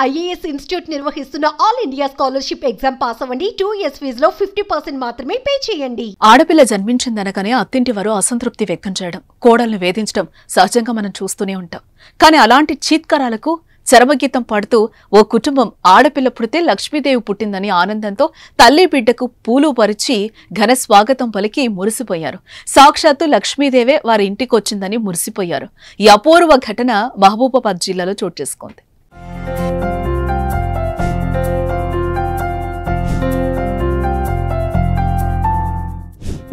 IAS institute నిర్వహిస్తున్న all India scholarship exam pass అవ్వండి. 2 years ఫీజులో 50% మాత్రమే పే చేయండి. ఆడపిల్ల జన్మించిందనగానే అత్తింటి వారు అసంతృప్తి వ్యక్తం చేయడం, కోడల్ని వేధించడం సహజంగా మనం చూస్తూనే ఉంటాం. కానీ అలాంటి చీత్కారాలకు చరమగీతం పాడుతూ ఓ కుటుంబం ఆడపిల్ల పుడితే లక్ష్మీదేవి పుట్టిందని ఆనందంతో తల్లి బిడ్డకు పూలు పరిచి ఘన స్వాగతం పలికి మురిసిపోయారు. సాక్షాత్తు లక్ష్మీదేవే వారి ఇంటికొచ్చిందని మురిసిపోయారు. ఈ అపూర్వ ఘటన మహబూబాబాద్ జిల్లాలో చోటు చేసుకుంది.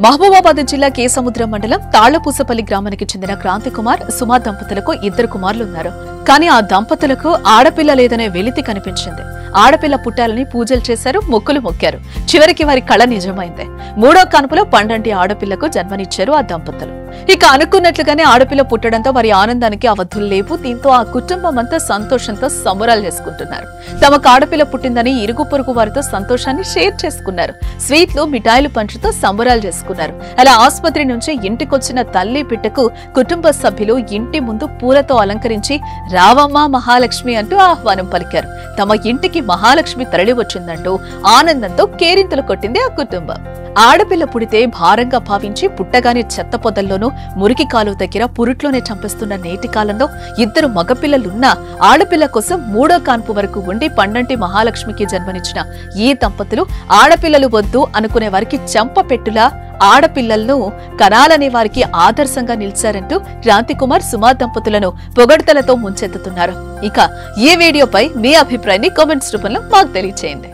మహబూబాబాద్ జిల్లా కేసముద్రం మండలం తాళ్లపూసపల్లి గ్రామానికి చెందిన క్రాంతి కుమార్, సుమా దంపతులకు 2 కుమారులున్నారు. కానీ ఆ దంపతులకు ఆడపిల్ల లేదనే వెలితి కనిపించింది. ఆడపిల్ల పుట్టాలని పూజలు చేశారు, మొక్కులు మొక్కారు. చివరికి వారి కళ నిజమైంది. 3వ కాన్పులో పండంటి ఆడపిల్లకు జన్మనిచ్చారు ఆ దంపతులు. ఇక అనుకున్నట్లుగానే ఆడపిల్ల పుట్టడంతో వారి ఆనందానికి అవధులు లేవు. దీంతో ఆ కుటుంబం అంతా సంతోషంతో సంబరాలు చేసుకుంటున్నారు. తమకు ఆడపిల్ల పుట్టిందని ఇరుగు పొరుగు వారితో సంతోషాన్ని షేర్ చేసుకున్నారు. స్వీట్లు, మిఠాయిలు పంచుతో సంబరాలు చేసుకున్నారు. అలా ఆసుపత్రి నుంచి ఇంటికొచ్చిన తల్లి బిడ్డకు కుటుంబ సభ్యులు ఇంటి ముందు పూలతో అలంకరించి రావమ్మ మహాలక్ష్మి అంటూ ఆహ్వానం పలికారు. తమ ఇంటికి మహాలక్ష్మి తరలి వచ్చిందంటూ ఆనందంతో కేరింతలు కొట్టింది ఆ కుటుంబం. ఆడపిల్ల పుడితే భారంగా భావించి పుట్టగానే చెత్త పొదల్లోనూ, మురికి కాలువ దగ్గర పురుట్లోనే చంపేస్తున్న నేటి కాలంలో 2 మగపిల్లలున్నా ఆడపిల్ల కోసం 3వ కాన్పు వరకు ఉండి పండంటి మహాలక్ష్మికి జన్మనిచ్చిన ఈ దంపతులు ఆడపిల్లలు వద్దు అనుకునే వారికి చెంపపెట్టులా ఆడపిల్లలను కనాలనే వారికి ఆదర్శంగా నిలిచారంటూ క్రాంతి కుమార్, సుమా దంపతులను పొగడ్తలతో ముంచెత్తుతున్నారు. ఇక ఈ వీడియోపై మీ అభిప్రాయాన్ని కామెంట్స్ రూపంలో మాకు తెలియచేయండి.